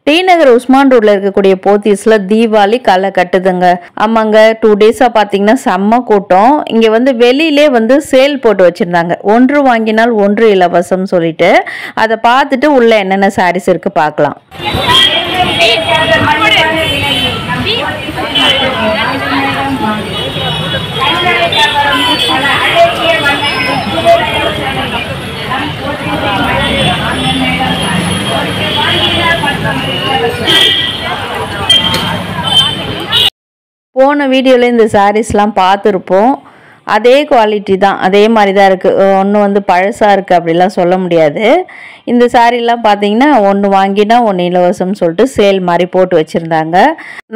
D நகர் உஸ்மான் ரோட்ல இருக்கக்கூடிய போத்தீஸ்ல தீபாவளி களை கட்டுதுங்க. ஆமாங்க, 2 டேஸா பாத்தீங்கன்னா செம்ம கூட்டம். இங்க வந்து வெளியிலே வந்து சேல் போட்டு வச்சிருந்தாங்க. 1 வாங்கினால் 1 இலவசம் சொல்லிட்டு அதை பார்த்துட்டு உள்ள என்னென்ன சாரீஸ் இருக்கு பார்க்கலாம். போன வீடியோவில் இந்த சாரீஸ்லாம் பார்த்துருப்போம். அதே குவாலிட்டி தான், அதே மாதிரி தான் இருக்குது. ஒன்று வந்து பழசாக இருக்குது அப்படிலாம் சொல்ல முடியாது. இந்த சாரீலாம் பார்த்தீங்கன்னா 1 வாங்கினா 1 இலவசம்னு சொல்லிட்டு சேல் மாதிரி போட்டு வச்சுருந்தாங்க.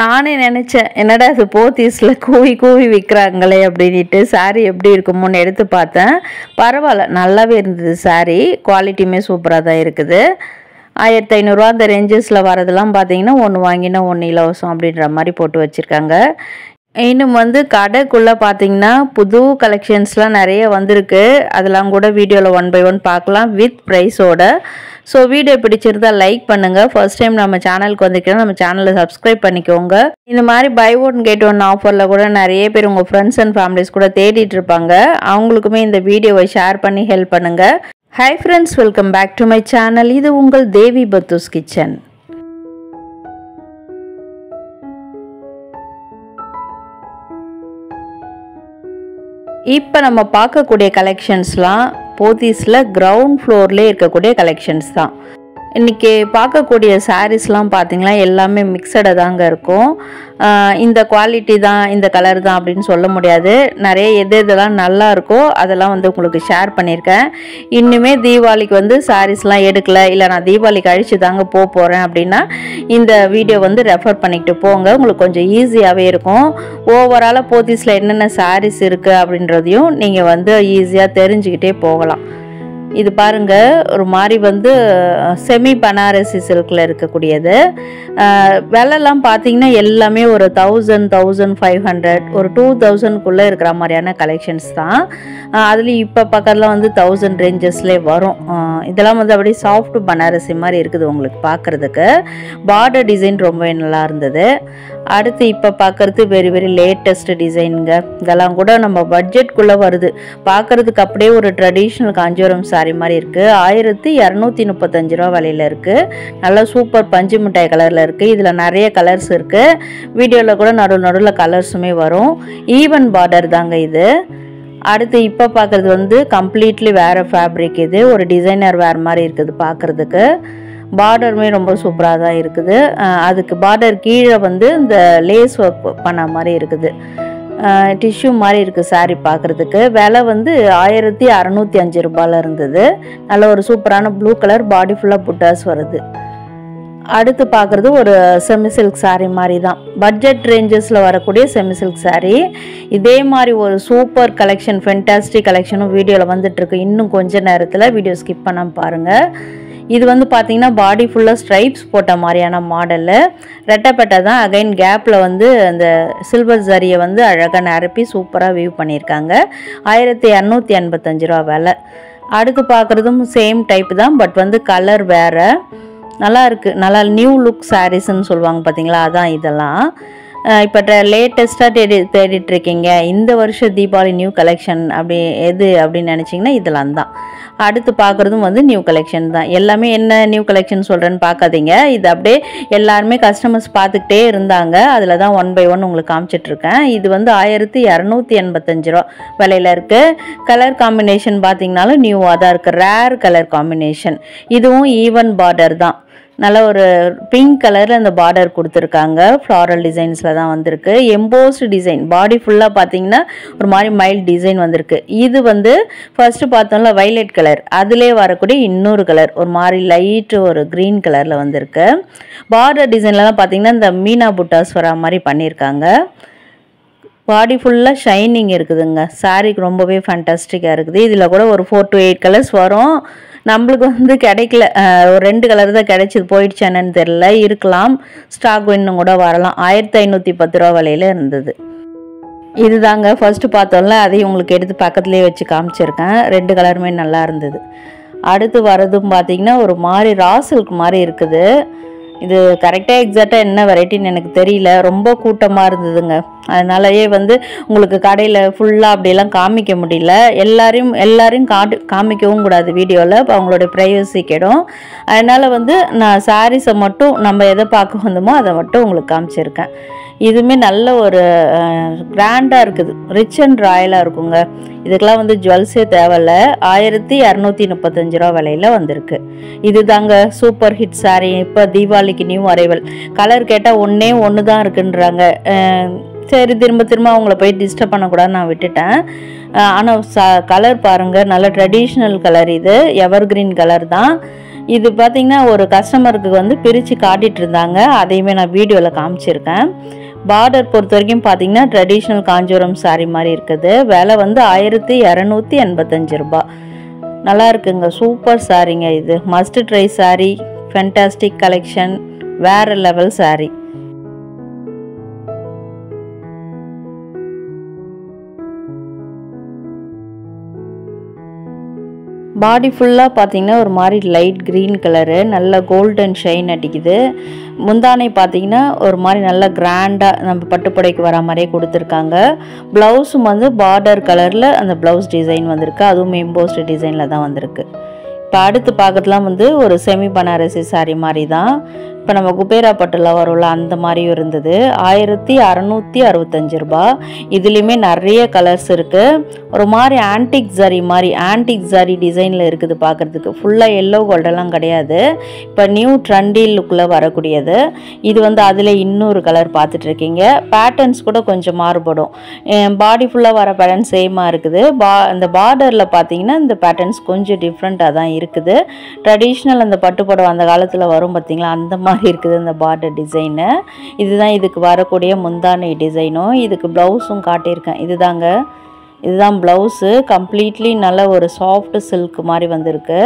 நானே நினச்சேன், என்னடா இது போத்தீஸில் கூவி கூவி விற்கிறாங்களே அப்படின்ட்டு. சாரீ எப்படி இருக்குமோன்னு எடுத்து பார்த்தேன். பரவாயில்ல, நல்லாவே இருந்தது. சாரீ குவாலிட்டியுமே சூப்பராக தான் இருக்குது. 1500 ரூபா அந்த ரேஞ்சஸில் வரதெல்லாம் பார்த்தீங்கன்னா 1 வாங்கினா 1 இலவசம் அப்படின்ற மாதிரி போட்டு வச்சுருக்காங்க. இன்னும் வந்து கடைக்குள்ளே பார்த்தீங்கன்னா புது கலெக்ஷன்ஸ்லாம் நிறைய வந்திருக்கு. அதெல்லாம் கூட வீடியோவில் 1 by 1 பார்க்கலாம் வித் ப்ரைஸோட. ஸோ வீடியோ பிடிச்சிருந்தா லைக் பண்ணுங்கள். ஃபர்ஸ்ட் டைம் நம்ம சேனலுக்கு வந்துக்கிட்டா நம்ம சேனலை சப்ஸ்கிரைப் பண்ணிக்கோங்க. இந்த மாதிரி பை 1 get 1 ஆஃபரில் கூட நிறைய பேர் உங்கள் ஃப்ரெண்ட்ஸ் அண்ட் ஃபேமிலிஸ் கூட தேடிட்டு இருப்பாங்க. அவங்களுக்குமே இந்த வீடியோவை ஷேர் பண்ணி ஹெல்ப் பண்ணுங்கள். Hi friends, welcome back to my channel. இது உங்கள் தேவி பத்தூஸ் கிச்சன். இப்போ நம்ம பார்க்கக்கூடிய கலெக்ஷன்ஸ்லாம் போத்தீஸில் கிரவுண்ட் ஃப்ளோர்லேயே இருக்கக்கூடிய கலெக்ஷன்ஸ் தான். இன்றைக்கி பார்க்கக்கூடிய சாரீஸ்லாம் பார்த்திங்கன்னா எல்லாமே மிக்சடாக தாங்க இருக்கும். இந்த குவாலிட்டி தான், இந்த கலர் தான் அப்படின்னு சொல்ல முடியாது. நிறைய எதெல்லாம் நல்லா இருக்கோ அதெல்லாம் வந்து உங்களுக்கு ஷேர் பண்ணியிருக்கேன். இன்னுமே தீபாவளிக்கு வந்து சாரீஸ்லாம் எடுக்கலை, இல்லை நான் தீபாவளி கழித்து தாங்க போகிறேன் அப்படின்னா இந்த வீடியோ வந்து ரெஃபர் பண்ணிக்கிட்டு போங்க. உங்களுக்கு கொஞ்சம் ஈஸியாகவே இருக்கும். ஓவராலாக போத்தீஸில் என்னென்ன சாரீஸ் இருக்குது அப்படின்றதையும் நீங்கள் வந்து ஈஸியாக தெரிஞ்சுக்கிட்டே போகலாம். இது பாருங்க, ஒரு மாதிரி வந்து செமி பனாரசி சில்கில் இருக்கக்கூடியது. விலைலாம் பார்த்தீங்கன்னா எல்லாமே ஒரு 1000, 1500, ஒரு 2000க்குள்ளே இருக்கிற மாதிரியான கலெக்ஷன்ஸ் தான். அதுலேயும் இப்போ பக்கத்தில் வந்து 1000 ரேஞ்சஸ்லேயே வரும். இதெல்லாம் வந்து அப்படியே சாஃப்ட் பனாரசி மாதிரி இருக்குது உங்களுக்கு பார்க்குறதுக்கு. பார்டர் டிசைன் ரொம்பவே நல்லா இருந்தது. அடுத்து இப்போ பார்க்குறது வெரி வெரி லேட்டஸ்ட் டிசைனுங்க. இதெல்லாம் கூட நம்ம பட்ஜெட்குள்ளே வருது. பார்க்குறதுக்கு அப்படியே ஒரு ட்ரெடிஷ்னல் காஞ்சிபுரம் சாரி மாதிரி இருக்குது. 1235 ரூபா விலையில் இருக்குது. நல்லா சூப்பர் பஞ்சு மிட்டாய் கலரில் இருக்குது. இதில் நிறைய கலர்ஸ் இருக்குது. வீடியோவில் கூட நடுவில் கலர்ஸுமே வரும். ஈவன் பார்டர் தாங்க இது. அடுத்து இப்போ பார்க்குறது வந்து கம்ப்ளீட்லி வேறு ஃபேப்ரிக். இது ஒரு டிசைனர் வேர் மாதிரி இருக்குது பார்க்குறதுக்கு. பார்டருமே ரொம்ப சூப்பராக தான் இருக்குது. அதுக்கு பார்டர் கீழே வந்து இந்த லேஸ் ஒர்க் பண்ண மாதிரி இருக்குது. டிஷ்யூ மாதிரி இருக்குது சாரீ பார்க்குறதுக்கு. விலை வந்து 1605 ரூபாயில் இருந்தது. நல்ல ஒரு சூப்பரான ப்ளூ கலர், பாடி ஃபுல்லாக புட்டாஸ் வருது. அடுத்து பார்க்குறது ஒரு செமி சில்க் சாரீ மாதிரி தான். பட்ஜெட் ரேஞ்சஸில் வரக்கூடிய செமி சில்க் சாரீ. இதே மாதிரி ஒரு சூப்பர் கலெக்ஷன், ஃபென்டாஸ்டிக் கலெக்ஷனும் வீடியோவில் வந்துட்டுருக்கு. இன்னும் கொஞ்சம் நேரத்தில் வீடியோ ஸ்கிப் பண்ணாமல் பாருங்கள். இது வந்து பார்த்தீங்கன்னா பாடி ஃபுல்லாக ஸ்ட்ரைப்ஸ் போட்ட மாதிரியான மாடலு. ரெட்டைப்பட்டை தான். அகைன் கேப்பில் வந்து அந்த சில்வர் ஜரியை வந்து அழகாக நிரப்பி சூப்பராக வியூ பண்ணியிருக்காங்க. 1285 ரூபா விலை. அடுத்து பார்க்குறதும் சேம் டைப் தான், பட் வந்து கலர் வேறு. நல்லா இருக்குது. நல்லா நியூ லுக் சாரீஸ்ன்னு சொல்லுவாங்க பார்த்தீங்களா, அதான் இதெல்லாம். இப்போ லேட்டஸ்ட்டாக தேடிட்டுருக்கீங்க, இந்த வருஷம் தீபாவளி நியூ கலெக்ஷன் அப்படி எது அப்படின்னு நினச்சிங்கன்னா இதெல்லாம் தான். அடுத்து பார்க்குறதும் வந்து நியூ கலெக்ஷன் தான். எல்லாமே என்ன நியூ கலெக்ஷன் சொல்கிறேன்னு பார்க்காதீங்க. இது அப்படியே எல்லாருமே கஸ்டமர்ஸ் பார்த்துக்கிட்டே இருந்தாங்க. அதில் தான் 1 by 1 உங்களுக்கு காமிச்சிட்ருக்கேன். இது வந்து 1285 ரூபா விலையில் இருக்குது. கலர் காம்பினேஷன் பார்த்தீங்கனாலும் நியூவாக தான் இருக்குது. Rare colour combination. இதுவும் ஈவன் பார்டர் தான். நல்ல ஒரு பிங்க் கலரில் அந்த பார்டர் கொடுத்துருக்காங்க. ஃப்ளாரல் டிசைன்ஸில் தான் வந்திருக்கு. Embossed design. பாடி ஃபுல்லாக பார்த்தீங்கன்னா ஒரு மாதிரி மைல்டு டிசைன் வந்திருக்கு. இது வந்து ஃபர்ஸ்ட்டு பார்த்தோம்ல வைலட் கலர், அதிலே வரக்கூடிய இன்னொரு கலர் ஒரு மாதிரி லைட்டு ஒரு க்ரீன் கலரில் வந்திருக்கு. பார்டர் டிசைன்லலாம் பார்த்தீங்கன்னா இந்த மீனா புட்டாஸ் வர மாதிரி பண்ணியிருக்காங்க. பாடி ஃபுல்லாக ஷைனிங் இருக்குதுங்க. சாரீக்கு ரொம்பவே ஃபேண்டாஸ்டிக்காக இருக்குது. இதில் கூட ஒரு 4 to 8 கலர்ஸ் வரும். நம்மளுக்கு வந்து கிடைக்கல, ஒரு 2 கலர் தான் கிடைச்சிது. போயிடுச்சு என்னன்னு தெரியல, இருக்கலாம். ஸ்டாக் இன்னும் கூட வரலாம். 1510 ரூபா விலையில் இருந்தது. இதுதாங்க ஃபர்ஸ்ட் பார்த்தோம்ல, அதையும் உங்களுக்கு எடுத்து பக்கத்துலேயே வச்சு காமிச்சிருக்கேன். 2 கலருமே நல்லா இருந்தது. அடுத்து வரதும் பார்த்தீங்கன்னா ஒரு மாதிரி ரா சில்க் மாதிரி இருக்குது. இது கரெக்டாக எக்ஸாக்டாக என்ன வெரைட்டின்னு எனக்கு தெரியல, ரொம்ப கூட்டமாக இருந்ததுங்க. அதனாலயே வந்து உங்களுக்கு கடையில் ஃபுல்லாக அப்படியெல்லாம் காமிக்க முடியல. எல்லாரையும் காமிக்கவும் கூடாது வீடியோவில், இப்போ அவங்களோட ப்ரைவசி கெடும். அதனால் வந்து நான் சாரீஸை மட்டும் நம்ம எதை பார்க்க வந்தோமோ அதை மட்டும் உங்களுக்கு காமிச்சிருக்கேன். இதுவுமே நல்ல ஒரு கிராண்டாக இருக்குது, ரிச் அண்ட் ராயலாக இருக்குங்க. இதுக்கெல்லாம் வந்து ஜுவல்ஸே தேவையில்ல. 1235 ரூபா விலையில் வந்திருக்கு. இது தாங்க சூப்பர் ஹிட் சாரீ. இப்போ தீபாவளிக்கு நியூ அரைவல். கலர் கேட்டால் ஒன்று தான் இருக்குன்றாங்க. சரி, திரும்ப அவங்கள போய் டிஸ்டர்ப் பண்ணக்கூடாதுன்னு நான் விட்டுட்டேன். ஆனால் கலர் பாருங்கள், நல்ல ட்ரெடிஷ்னல் கலர். இது எவர் கிரீன் கலர் தான். இது பார்த்திங்கன்னா ஒரு கஸ்டமருக்கு வந்து பிரித்து காட்டிகிட்டு இருந்தாங்க, அதையுமே நான் வீடியோவில் காமிச்சிருக்கேன். பார்டர் பொறுத்த வரைக்கும் பார்த்தீங்கன்னா ட்ரெடிஷ்னல் காஞ்சிபுரம் சாரீ மாதிரி இருக்குது. விலை வந்து 1285 ரூபா. நல்லா இருக்குங்க, சூப்பர் சாரீங்க. இது must try sari, fantastic collection, வேறு லெவல் சாரீ. பாடி ஃபுல்லாக பார்த்தீங்கன்னா ஒரு மாதிரி லைட் க்ரீன் கலரு, நல்ல கோல்டன் ஷைன் அடிக்குது. முந்தானை பார்த்தீங்கன்னா ஒரு மாதிரி நல்ல கிராண்டாக நம்ம பட்டுப்புடைக்கு வர மாதிரியே கொடுத்துருக்காங்க. ப்ளவுஸும் வந்து பார்டர் கலரில் அந்த ப்ளவுஸ் டிசைன் வந்திருக்கு, அதுவும் எம்போஸ்டு டிசைனில் தான் வந்திருக்கு. இப்போ அடுத்து பார்க்கறதுலாம் வந்து ஒரு செமி பனாரசி சாரீ மாதிரி தான். இப்போ நம்ம குபேரா பட்டில் வரும்ல அந்த மாதிரியும் இருந்தது. 1665 ரூபா. இதுலேயுமே நிறைய கலர்ஸ் இருக்குது. ஒரு மாதிரி ஆன்டிக் ஜரி டிசைனில் இருக்குது பார்க்குறதுக்கு. ஃபுல்லாக எல்லோ கோல்டெல்லாம் கிடையாது, இப்போ நியூ ட்ரெண்டி லுக்கில் வரக்கூடியது. இது வந்து அதில் இன்னொரு கலர் பார்த்துட்ருக்கீங்க. பேட்டர்ன்ஸ் கூட கொஞ்சம் மாறுபடும். பாடி ஃபுல்லாக வர பேட்டர்ன் சேமாக இருக்குது. அந்த பார்டரில் பார்த்தீங்கன்னா இந்த பேட்டர்ன்ஸ் கொஞ்சம் டிஃப்ரெண்ட்டாக தான் இருக்குது. ட்ரெடிஷ்னல் அந்த பட்டுப்புடவை அந்த காலத்தில் வரும் பார்த்திங்களா, அந்த மாதிரி இருக்குது இந்த பார்டர் டிசைனு. இதுதான் இதுக்கு வரக்கூடிய முந்தானை டிசைனும். இதுக்கு ப்ளவுஸும் காட்டியிருக்கேன். இதுதான் ப்ளவுஸு. கம்ப்ளீட்லி நல்ல ஒரு சாஃப்ட் சில்க் மாதிரி வந்திருக்கு.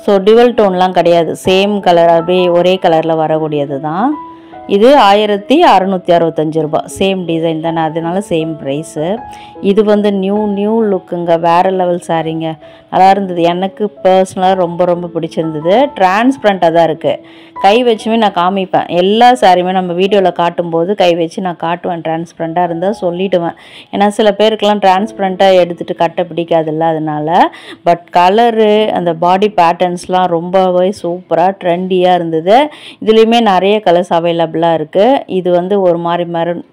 ஸோ டிவல் டோன்லாம் கிடையாது, சேம் கலர், அப்படியே ஒரே கலரில் வரக்கூடியது தான். இது 1665 ரூபா. சேம் டிசைன் தானே, அதனால சேம் ப்ரைஸு. இது வந்து நியூ லுக்குங்க, வேறு லெவல் சாரீங்க. நல்லா இருந்தது, எனக்கு பர்சனலாக ரொம்ப பிடிச்சிருந்தது. டிரான்ஸ்பரண்ட்டாக தான் இருக்குது. கை வச்சுமே நான் காமிப்பேன். எல்லா சாரியுமே நம்ம வீடியோவில் காட்டும்போது கை வச்சு நான் காட்டுவேன். டிரான்ஸ்பரண்ட்டாக இருந்தால் சொல்லிவிடுவேன். ஏன்னா சில பேருக்கெல்லாம் டிரான்ஸ்பரண்ட்டாக எடுத்துகிட்டு கட்ட பிடிக்காதுல்ல, அதனால. பட் கலரு, அந்த பாடி பேட்டர்ன்ஸ்லாம் ரொம்பவே சூப்பராக ட்ரெண்டியாக இருந்தது. இதுலேயுமே நிறைய கலர்ஸ் அவைலபிளாக இருக்குது. இது வந்து ஒரு மாதிரி மெரூன்,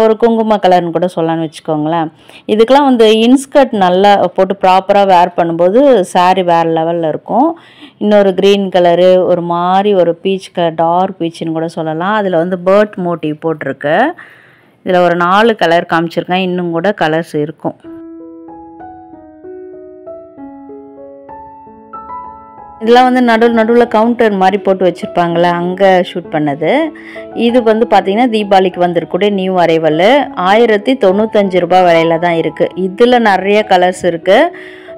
ஒரு குங்கும கலர்னு கூட சொல்லலான்னு வச்சுக்கோங்களேன். இதுக்கெலாம் வந்து இன்ஸ்கர்ட் நல்லா போட்டு ப்ராப்பராக வேர் பண்ணும்போது சாரீ வேறு லெவலில் இருக்கும். இன்னொரு க்ரீன் கலரு, ஒரு மாதிரி ஒரு பீச் கலர், டார்க் பீச்சுன்னு கூட சொல்லலாம். அதில் வந்து பேர்ட் மோட்டிவ் போட்டிருக்கு. இதில் ஒரு 4 கலர் காமிச்சிருக்கேன், இன்னும் கூட கலர்ஸ் இருக்கும். இதெல்லாம் வந்து நடுவில் கவுண்டர் மாதிரி போட்டு வச்சுருப்பாங்களே, அங்கே ஷூட் பண்ணது. இது வந்து பார்த்திங்கன்னா தீபாவளிக்கு வந்திருக்கூடிய நியூ அரைவல். 1095 ரூபா விலையில் தான் இருக்குது. இதில் நிறைய கலர்ஸ் இருக்குது.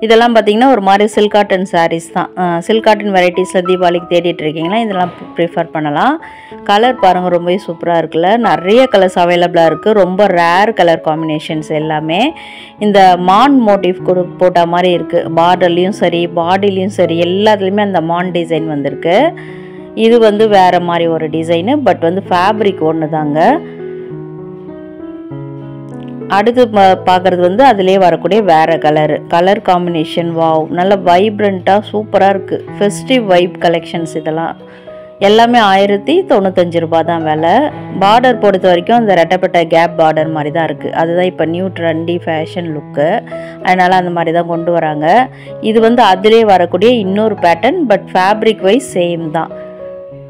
இதெல்லாம் பார்த்திங்கன்னா ஒரு மாதிரி சில்க் காட்டன் சாரீஸ் தான். சில்க் காட்டன் வெரைட்டிஸில் தீபாவளிக்கு தேடிட்டு இருக்கீங்கன்னா இதெல்லாம் ப்ரிஃபர் பண்ணலாம். கலர் பாருங்கள், ரொம்பவே சூப்பராக இருக்குல்ல. நிறைய கலர்ஸ் அவைலபிளாக இருக்குது. ரொம்ப ரேர் கலர் காம்பினேஷன்ஸ் எல்லாமே. இந்த மான் மோட்டிவ் போட்ட மாதிரி இருக்குது. பார்டர்லேயும் சரி, பாடிலையும் சரி, எல்லாத்துலேயுமே அந்த மான் டிசைன் வந்திருக்கு. இது வந்து வேறு மாதிரி ஒரு டிசைனு, பட் வந்து ஃபேப்ரிக் ஒன்று தாங்க. அடுத்து பார்க்குறது வந்து அதிலே வரக்கூடிய வேறு கலர் காம்பினேஷன். வாவ், நல்ல வைப்ரண்ட்டாக சூப்பராக இருக்குது. ஃபெஸ்டிவ் வைப் கலெக்ஷன்ஸ் இதெல்லாம். எல்லாமே 1095 ரூபா தான் விலை. பார்டர் பொறுத்த வரைக்கும் அந்த ரெட்டப்பட்ட கேப் பார்டர் மாதிரி தான் இருக்குது. அதுதான் இப்போ நியூ ட்ரெண்டி ஃபேஷன் லுக்கு, அதனால் அந்த மாதிரி தான் கொண்டு வராங்க. இது வந்து அதிலே வரக்கூடிய இன்னொரு pattern, but fabric wise same தான்.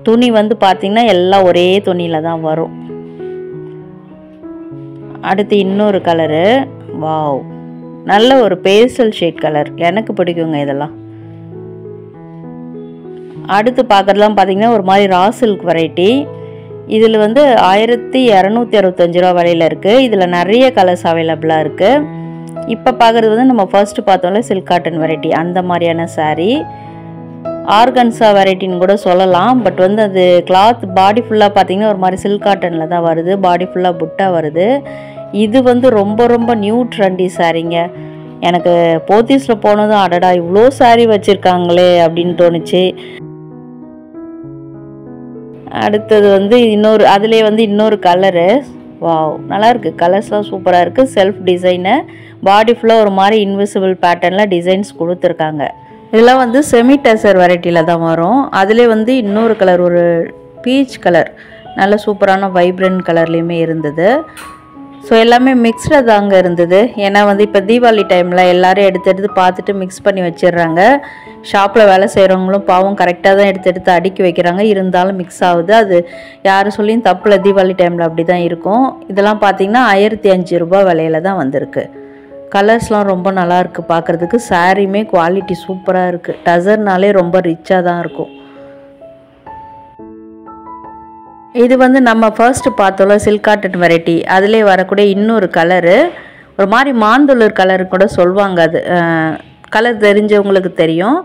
துணி வந்து பார்த்திங்கன்னா எல்லாம் ஒரே துணியில் தான் வரும். அடுத்து இன்னொரு கலரு. வாவ், நல்ல ஒரு பேஸ்டல் ஷேட் கலர், எனக்கு பிடிக்குங்க இதெல்லாம். அடுத்து பார்க்குறதுலாம் பார்த்திங்கன்னா ஒரு மாதிரி ரா சில்க் வெரைட்டி. இதில் வந்து 1265 ரூபா விலையில் இருக்குது. இதில் நிறைய கலர்ஸ் அவைலபிளாக இருக்குது. இப்போ பார்க்குறது வந்து நம்ம ஃபர்ஸ்ட்டு பார்த்தோம்ல சில்க் காட்டன் வெரைட்டி, அந்த மாதிரியான சாரீ. ஆர்கன்ஸா வெரைட்டின்னு கூட சொல்லலாம். பட் வந்து அது கிளாத் பாடி ஃபுல்லாக பார்த்திங்கன்னா ஒரு மாதிரி சில்க் காட்டனில் தான் வருது. பாடி ஃபுல்லாக புட்டா வருது. இது வந்து ரொம்ப நியூ ட்ரெண்டி சாரீங்க. எனக்கு போத்தீஸில் போனதும் அடடா, இவ்வளோ சாரீ வச்சுருக்காங்களே அப்படின்னு தோணுச்சு. அடுத்தது வந்து இன்னொரு அதிலே வந்து இன்னொரு கலரு. வாவ், நல்லாயிருக்கு. கலர்ஸ்லாம் சூப்பராக இருக்குது. செல்ஃப் டிசைனு, பாடி ஃபுல்லாக ஒரு மாதிரி இன்விசிபிள் பேட்டர்னில் டிசைன்ஸ் கொடுத்துருக்காங்க. இதெல்லாம் வந்து செமி டசர் வெரைட்டியில் தான் வரும். அதிலே வந்து இன்னொரு கலர், ஒரு பீச் கலர், நல்ல சூப்பரான வைப்ரண்ட் கலர்லேயுமே இருந்தது. ஸோ எல்லாமே மிக்ஸ்டாக தாங்க இருந்தது. ஏன்னா வந்து இப்போ தீபாவளி டைமில் எல்லோரும் எடுத்து பார்த்துட்டு மிக்ஸ் பண்ணி வச்சிடுறாங்க. ஷாப்பில் வேலை செய்கிறவங்களும் பாவம் கரெக்டாக தான் எடுத்து அடுக்கி வைக்கிறாங்க. இருந்தாலும் மிக்ஸ் ஆகுது. அது யார் சொல்லியும் தப்பில், தீபாவளி டைமில் அப்படி தான் இருக்கும். இதெல்லாம் பார்த்திங்கன்னா 1005 ரூபா விலையில தான் வந்திருக்கு. கலர்ஸ்லாம் ரொம்ப நல்லாயிருக்கு பார்க்குறதுக்கு. சாரியுமே குவாலிட்டி சூப்பராக இருக்குது. டசர்னாலே ரொம்ப ரிச்சாக தான் இருக்கும். இது வந்து நம்ம ஃபர்ஸ்ட்டு பார்த்தோம்ல சில்க் காட்டன் வெரைட்டி, அதிலே வரக்கூடிய இன்னொரு கலரு, ஒரு மாதிரி மாந்தொளர் கலர் கூட சொல்லுவாங்க. அது கலர் தெரிஞ்சவங்களுக்கு தெரியும்.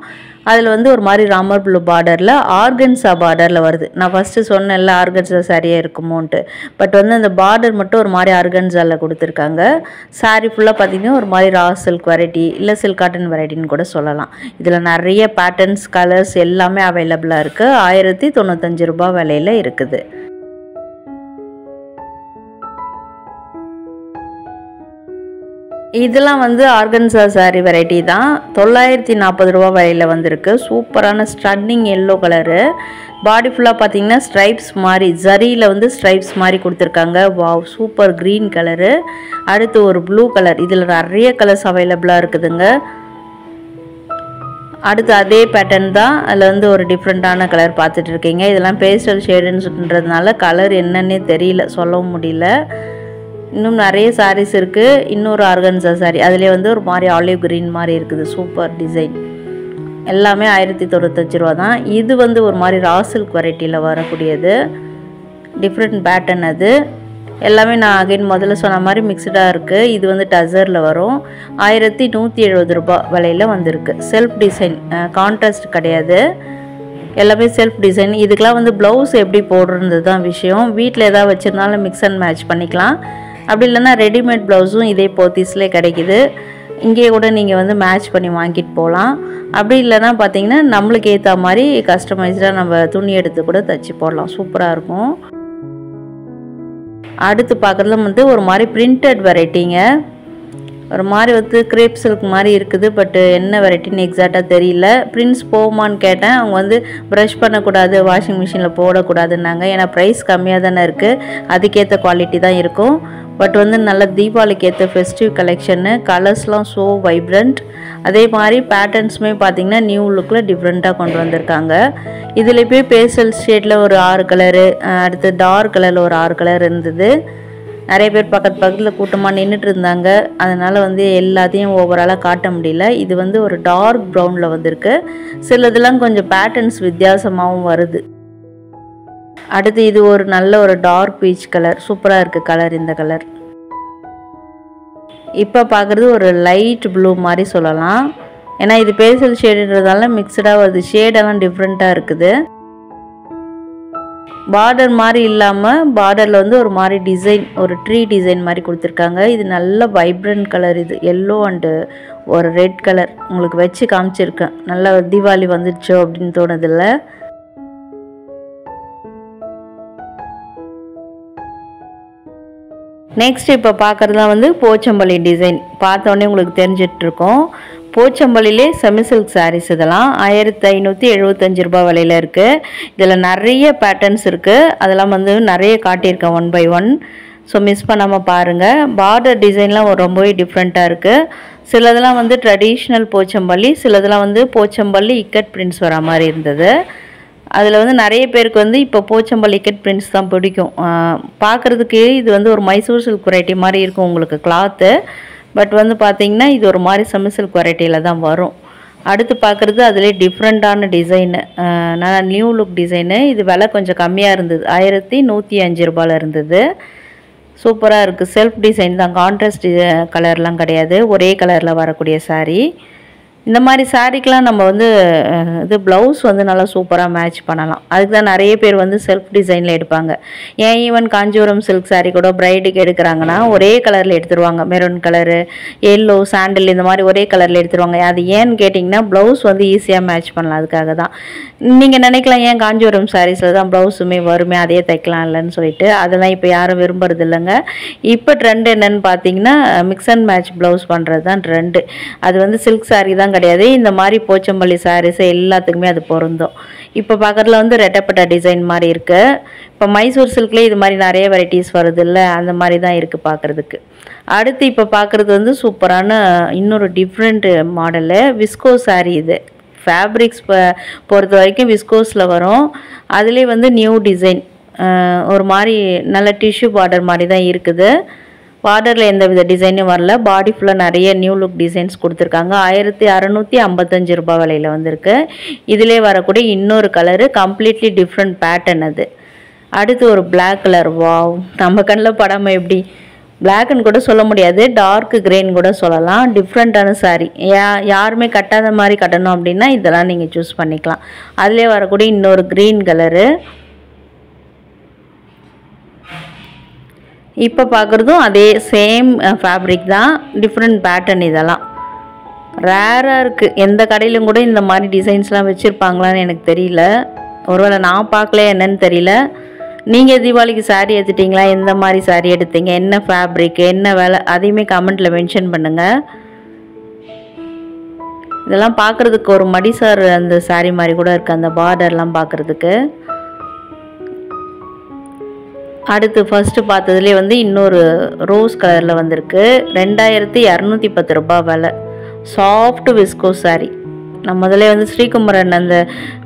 அதில் வந்து ஒரு மாதிரி ராமர் ப்ளூ பார்டரில் ஆர்கன்ஸா பார்டரில் வருது. நான் ஃபஸ்ட்டு சொன்னேன்ல ஆர்கன்ஸா சரியாக இருக்குமோன்ட்டு. பட் வந்து அந்த பார்டர் மட்டும் ஒரு மாதிரி ஆர்கன்ஸாவில் கொடுத்துருக்காங்க. சாரீ ஃபுல்லாக பார்த்திங்கன்னா ஒரு மாதிரி ரா சில்க் வெரைட்டி, இல்லை சில்க் காட்டன் வெரைட்டின்னு கூட சொல்லலாம். இதில் நிறைய பேட்டர்ன்ஸ், கலர்ஸ் எல்லாமே அவைலபிளாக இருக்குது. 1095 ரூபா விலையில் இருக்குது. இதெல்லாம் வந்து ஆர்கன்ஸா சாரீ வெரைட்டி தான். 940 ரூபா விலையில் வந்திருக்கு. சூப்பரான ஸ்டன்னிங் எல்லோ கலரு. பாடி ஃபுல்லாக பார்த்தீங்கன்னா ஸ்ட்ரைப்ஸ் மாதிரி, ஜரியில் வந்து ஸ்ட்ரைப்ஸ் மாதிரி கொடுத்துருக்காங்க. Wow, super green colour. அடுத்து ஒரு ப்ளூ கலர். இதில் நிறைய கலர்ஸ் அவைலபிளாக இருக்குதுங்க. அடுத்து அதே பேட்டர்ன் தான். அதில் வந்து ஒரு டிஃப்ரெண்ட்டான கலர் பார்த்துட்டு இருக்கீங்க. இதெல்லாம் பேஸ்டல் ஷேடுன்றதுனால கலர் என்னன்னே தெரியல, சொல்லவும் முடியல. இன்னும் நிறைய சாரீஸ் இருக்குது. இன்னொரு ஆர்கன்ஸா சாரீ, அதிலே வந்து ஒரு மாதிரி ஆலிவ் க்ரீன் மாதிரி இருக்குது. Super design. எல்லாமே 1095 ரூபா தான். இது வந்து ஒரு மாதிரி ரா சில்க் வெரைட்டியில் வரக்கூடியது. டிஃப்ரெண்ட் பேட்டர்ன் அது. எல்லாமே நான் அகைன் முதல்ல சொன்ன மாதிரி மிக்சடாக இருக்குது. இது வந்து டசரில் வரும். 1170 ரூபா விலையில் வந்திருக்கு. செல்ஃப் டிசைன், கான்ட்ராஸ்ட் கிடையாது. எல்லாமே செல்ஃப் டிசைன். இதுக்கெலாம் வந்து ப்ளவுஸ் எப்படி போடுறது தான் விஷயம். வீட்டில் எதாவது வச்சுருந்தாலும் மிக்ஸ் அண்ட் மேட்ச் பண்ணிக்கலாம். அப்படி இல்லைன்னா ரெடிமேட் ப்ளவுஸும் இதே போத்தீஸ்லேயே கிடைக்கிது. இங்கேயே கூட நீங்கள் வந்து மேட்ச் பண்ணி வாங்கிட்டு போகலாம். அப்படி இல்லைன்னா பார்த்தீங்கன்னா நம்மளுக்கு ஏற்ற மாதிரி கஸ்டமைஸ்டாக நம்ம துணி எடுத்து கூட தைச்சி போடலாம். சூப்பராக இருக்கும். அடுத்து பார்க்குறதுல வந்து ஒரு மாதிரி பிரிண்டட் வெரைட்டிங்க. ஒரு மாதிரி வந்து கிரேப் சில்க் மாதிரி இருக்குது. பட் என்ன வெரைட்டின்னு எக்ஸாக்டாக தெரியல. பிரிண்ட்ஸ் போகுமான்னு கேட்டேன். அவங்க வந்து ப்ரஷ் பண்ணக்கூடாது, வாஷிங் மிஷினில் போடக்கூடாதுன்னாங்க. ஏன்னா ப்ரைஸ் கம்மியாக தானே இருக்குது, அதுக்கேற்ற குவாலிட்டி தான் இருக்கும். பட் வந்து நல்ல தீபாவளிக்கு ஏற்ற ஃபெஸ்டிவ் கலெக்ஷன்னு. கலர்ஸ்லாம் ஸோ வைப்ரண்ட். அதே மாதிரி பேட்டர்ன்ஸுமே பார்த்திங்கன்னா நியூ லுக்கில் டிஃப்ரெண்ட்டாக கொண்டு வந்திருக்காங்க. இதில் போய் பேஸ்டல் ஷேடில் ஒரு 6 கலரு, அடுத்து டார்க் கலரில் ஒரு 6 கலர் இருந்தது. நிறைய பேர் பக்கத்தில் கூட்டமாக நின்றுட்டு இருந்தாங்க. அதனால் வந்து எல்லாத்தையும் ஓவராலாக காட்ட முடியல. இது வந்து ஒரு டார்க் ப்ரௌனில் வந்திருக்கு. சிலதெல்லாம் கொஞ்சம் பேட்டர்ன்ஸ் வித்தியாசமாகவும் வருது. அடுத்து இது ஒரு நல்ல ஒரு டார்க் பீச் கலர். சூப்பராக இருக்குது கலர். இந்த கலர் இப்போ பார்க்குறது ஒரு லைட் ப்ளூ மாதிரி சொல்லலாம். ஏன்னா இது பேஸ்டல் ஷேடுன்றதால மிக்சடாக வருது. ஷேடெல்லாம் டிஃப்ரெண்ட்டாக இருக்குது. பார்டர் மாதிரி இல்லாமல் பார்டரில் வந்து ஒரு மாதிரி டிசைன், ஒரு ட்ரீ டிசைன் மாதிரி கொடுத்துருக்காங்க. இது நல்ல வைப்ரண்ட் கலர். இது எல்லோ அண்டு ஒரு ரெட் கலர் உங்களுக்கு வச்சு காமிச்சிருக்கேன். நல்லா தீபாவளி வந்துடுச்சோ அப்படின்னு தோணுதில்ல. நெக்ஸ்ட் இப்போ பார்க்குறதுலாம் வந்து போச்சம்பள்ளி டிசைன். பார்த்தோன்னே உங்களுக்கு தெரிஞ்சிட்ருக்கோம். போச்சம்பள்ளியிலே செமி சில்க் சாரீஸ். இதெல்லாம் 1575 ரூபா விலையில் இருக்குது. இதில் நிறைய பேட்டர்ன்ஸ் இருக்குது. அதெல்லாம் வந்து நிறைய காட்டியிருக்கேன் 1 by 1. ஸோ மிஸ் பண்ணாமல் பாருங்கள். பார்டர் டிசைன்லாம் ரொம்பவே டிஃப்ரெண்ட்டாக இருக்குது. சிலதெல்லாம் வந்து ட்ரெடிஷ்னல் போச்சம்பள்ளி, சிலதெல்லாம் வந்து போச்சம்பள்ளி இக்கட் பிரிண்ட்ஸ் வர மாதிரி இருந்தது. அதில் வந்து நிறைய பேருக்கு வந்து இப்போ போச்சம்பள்ளி இக்கட் பிரிண்ட்ஸ் தான் பிடிக்கும். பார்க்குறதுக்கு இது வந்து ஒரு மைசூர் சில்க் வெரைட்டி மாதிரி இருக்கும் உங்களுக்கு கிளாத்து. பட் வந்து பார்த்திங்கன்னா இது ஒரு மாதிரி செமி சில்க் வெரைட்டியில் தான் வரும். அடுத்து பார்க்குறது அதிலே டிஃப்ரெண்ட்டான டிசைனு, நல்லா நியூ லுக் டிசைனு. இது விலை கொஞ்சம் கம்மியாக இருந்தது. 1105 ரூபாயில் இருந்தது. சூப்பராக இருக்குது. செல்ஃப் டிசைன் தான், கான்ட்ராஸ்ட் கலர்லாம் கிடையாது. ஒரே கலரில் வரக்கூடிய சாரீ. இந்த மாதிரி சாரீக்கெலாம் நம்ம வந்து இது ப்ளவுஸ் வந்து நல்லா சூப்பராக மேட்ச் பண்ணலாம். அதுக்கு தான் நிறைய பேர் வந்து செல்ஃப் டிசைனில் எடுப்பாங்க. ஏன் ஈவன் காஞ்சிபுரம் சில்க் சாரீ கூட ப்ரைடுக்கு எடுக்கிறாங்கன்னா ஒரே கலரில் எடுத்துருவாங்க. மெரூன் கலரு, எல்லோ, சாண்டில் இந்த மாதிரி ஒரே கலரில் எடுத்துருவாங்க. அது ஏன்னு கேட்டிங்கன்னா ப்ளவுஸ் வந்து ஈஸியாக மேட்ச் பண்ணலாம். அதுக்காக தான். நீங்கள் நினைக்கலாம் ஏன் காஞ்சிபுரம் சாரீஸில் தான் ப்ளவுஸுமே வருமே அதே தைக்கலாம் இல்லைன்னு சொல்லிட்டு. அதெல்லாம் இப்போ யாரும் விரும்புறது இல்லைங்க. இப்போ ட்ரெண்ட் என்னன்னு பார்த்தீங்கன்னா மிக்ஸ் அண்ட் மேட்ச் ப்ளவுஸ் பண்ணுறது தான் ட்ரெண்டு. அது வந்து சில்க் சாரீ தான் கிடையாது. இந்த மாதிரி போச்சம்பள்ளி சாரீஸ் எல்லாத்துக்குமே அது பொருந்தும். இப்போ பார்க்குறதுல வந்து ரெட்டப்பட்ட டிசைன் மாதிரி இருக்குது. இப்போ மைசூர் சில்க்லேயே இது மாதிரி நிறைய வெரைட்டிஸ் வருது இல்லை, அந்த மாதிரி தான் இருக்குது பார்க்குறதுக்கு. அடுத்து இப்போ பார்க்குறது வந்து சூப்பரான இன்னொரு டிஃப்ரெண்ட் மாடலு விஸ்கோ சாரீ. இது ஃபேப்ரிக்ஸ் பொறுத்த வரைக்கும் விஸ்கோஸில் வரும். அதுலேயே வந்து நியூ டிசைன் ஒரு மாதிரி நல்ல டிஷ்யூ பார்டர் மாதிரி தான் இருக்குது. பார்டரில் எந்த வித டிசைனும் வரல. பாடி ஃபுல்லாக நிறைய நியூ லுக் டிசைன்ஸ் கொடுத்துருக்காங்க. 1655 ரூபாய் விலையில் வந்திருக்கு. இதிலே வரக்கூடிய இன்னொரு கலரு கம்ப்ளீட்லி டிஃப்ரெண்ட் பேட்டர்ன். அது அடுத்து ஒரு பிளாக் கலர். வாவ், நம்ம கண்ணில் படாமல் எப்படி பிளாக்னு கூட சொல்ல முடியாது, டார்க் கிரேன்னு கூட சொல்லலாம். டிஃப்ரெண்ட்டான சாரீ. யாருமே கட்டாத மாதிரி கட்டணும் அப்படின்னா இதெல்லாம் நீங்கள் சூஸ் பண்ணிக்கலாம். அதிலே வரக்கூடிய இன்னொரு க்ரீன் கலரு. இப்போ பார்க்குறதும் அதே சேம் ஃபேப்ரிக் தான், டிஃப்ரெண்ட் பேட்டர்ன். இதெல்லாம் ரேராக இருக்குது. எந்த கடையிலும் கூட இந்த மாதிரி டிசைன்ஸ்லாம் வச்சுருப்பாங்களான்னு எனக்கு தெரியல. ஒருவேளை நான் பார்க்கல என்னன்னு தெரியல. நீங்கள் தீபாவளிக்கு சாரீ எடுத்துட்டிங்களா? எந்த மாதிரி சாரீ எடுத்தீங்க? என்ன ஃபேப்ரிக், என்ன வேலை, அதையுமே கமெண்ட்டில் மென்ஷன் பண்ணுங்கள். இதெல்லாம் பார்க்குறதுக்கு ஒரு மடிசார் அந்த சாரீ மாதிரி கூட இருக்குது, அந்த பார்டர்லாம் பார்க்குறதுக்கு. அடுத்து ஃபஸ்ட்டு பார்த்ததுலேயே வந்து இன்னொரு ரோஸ் கலரில் வந்திருக்கு. 2210 ரூபாய் விலை. சாஃப்ட் விஸ்கோ சாரீ. நான் முதல்ல வந்து ஸ்ரீகுமரன் அந்த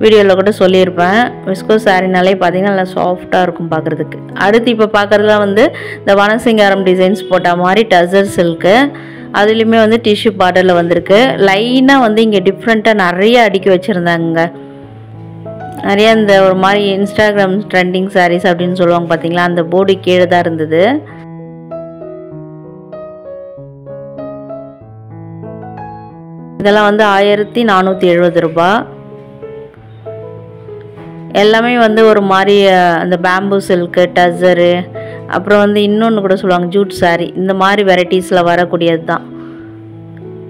வீடியோவில் கூட சொல்லியிருப்பேன். விஸ்கோ சாரினாலே பார்த்தீங்கன்னா நல்லா சாஃப்டாக இருக்கும் பார்க்குறதுக்கு. அடுத்து இப்போ பார்க்குறதுலாம் வந்து இந்த வனசிங்காரம் டிசைன்ஸ் போட்ட மாதிரி டசர் சில்க்கு. அதுலேயுமே வந்து டிஷ்யூ பார்டரில் வந்திருக்கு. லைனாக வந்து இங்கே டிஃப்ரெண்ட்டாக நிறைய அடுக்கி வச்சுருந்தாங்க. நிறைய இந்த ஒரு மாதிரி இன்ஸ்டாகிராம் ட்ரெண்டிங் சாரீஸ் அப்படின்னு சொல்லுவாங்க பார்த்தீங்களா, அந்த போர்டு கீழே தான் இருந்தது. இதெல்லாம் வந்து 1470 ரூபாய். எல்லாமே வந்து ஒரு மாதிரி அந்த பேம்பூ சில்க்கு, டசரு, அப்புறம் வந்து இன்னொன்று கூட சொல்லுவாங்க ஜூட் சாரீ. இந்த மாதிரி வெரைட்டிஸில் வரக்கூடியது தான்.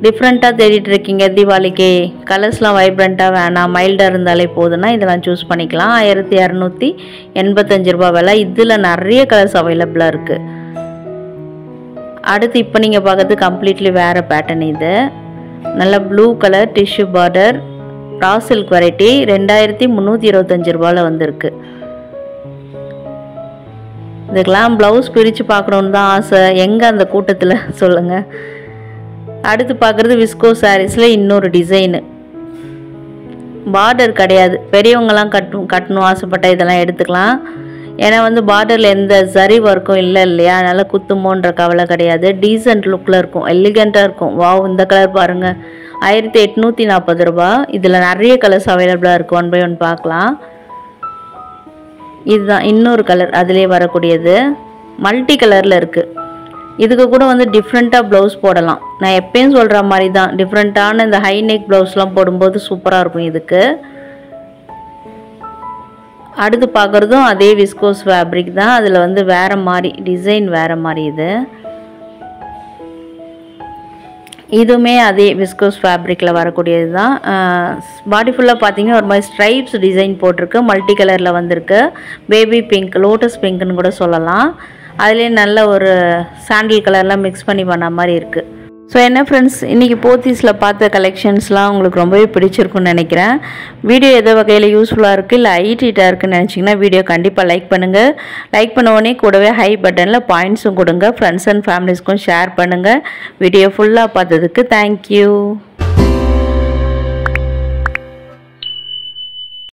டிஃப்ரெண்ட்டாக தேடிட்டு இருக்கீங்க தீபாவளிக்கு, கலர்ஸ்லாம் வைப்ரண்ட்டாக வேணாம், மைல்டாக இருந்தாலே போதுன்னா இதெல்லாம் சூஸ் பண்ணிக்கலாம். 1285 ரூபாய் விலை. இதில் நிறைய கலர்ஸ் அவைலபிளாக இருக்குது. அடுத்து இப்போ நீங்கள் பார்க்குறது கம்ப்ளீட்லி வேறு பேட்டர்ன். இது நல்ல blue colour tissue border raw silk variety. 2325 ரூபாயில் வந்திருக்கு. இதுக்கெல்லாம் ப்ளவுஸ் பிரித்து பார்க்கணுன்னு தான் ஆசை. எங்கே அந்த கூட்டத்தில் சொல்லுங்கள். அடுத்து பார்க்குறது விஸ்கோ சாரீஸில் இன்னொரு டிசைனு. பார்டர் கிடையாது. பெரியவங்களாம் கட்டணும் ஆசைப்பட்டால் இதெல்லாம் எடுத்துக்கலாம். ஏன்னா வந்து பார்டரில் எந்த சரி ஒர்க்கும் இல்லை இல்லையா, அதனால் குத்துமோன்ற கவலை கிடையாது. டீசென்ட் லுக்கில் இருக்கும், எலிகண்ட்டாக இருக்கும். வாவ், இந்த கலர் பாருங்கள், 1840 ரூபாய். இதில் நிறைய கலர்ஸ் அவைலபிளாக இருக்குது. 1 by 1 பார்க்கலாம். இதுதான் இன்னொரு கலர், அதிலே வரக்கூடியது மல்டி கலரில் இருக்குது. இதுக்கு கூட வந்து டிஃப்ரெண்ட்டாக ப்ளவுஸ் போடலாம். நான் எப்பயும் சொல்கிற மாதிரி தான், டிஃப்ரெண்ட்டான இந்த ஹை நெக் ப்ளவுஸ்லாம் போடும்போது சூப்பராக இருக்கும் இதுக்கு. அடுத்து பார்க்குறதும் அதே விஸ்கோஸ் ஃபேப்ரிக் தான். அதில் வந்து வேறு மாதிரி டிசைன், வேறு மாதிரி. இதுவுமே அதே விஸ்கோஸ் ஃபேப்ரிக்கில் வரக்கூடியது தான். பாடி ஃபுல்லாக பார்த்தீங்கன்னா ஒரு மாதிரி ஸ்ட்ரைப்ஸ் டிசைன் போட்டிருக்கு. மல்டி கலரில் வந்திருக்கு. பேபி பிங்க், லோட்டஸ் பிங்க்னு கூட சொல்லலாம். அதுலேயே நல்ல ஒரு சாண்டில் கலர்லாம் மிக்ஸ் பண்ணி பண்ண மாதிரி இருக்குது. ஸோ என்ன ஃப்ரெண்ட்ஸ், இன்றைக்கி போத்தீஸில் பார்த்த கலெக்ஷன்ஸ்லாம் உங்களுக்கு ரொம்பவே பிடிச்சிருக்குன்னு நினைக்கிறேன். வீடியோ எதோ வகையில் யூஸ்ஃபுல்லாக இருக்குது இல்லை ஐடிட்டாக இருக்குன்னு நினச்சிங்கன்னா வீடியோ கண்டிப்பாக லைக் பண்ணுங்கள். லைக் பண்ண உடனே கூடவே ஹை பட்டனில் பாயிண்ட்ஸும் கொடுங்க. ஃப்ரெண்ட்ஸ் அண்ட் ஃபேமிலிஸ்க்கும் ஷேர் பண்ணுங்கள். வீடியோ ஃபுல்லாக பார்த்ததுக்கு தேங்க்யூ.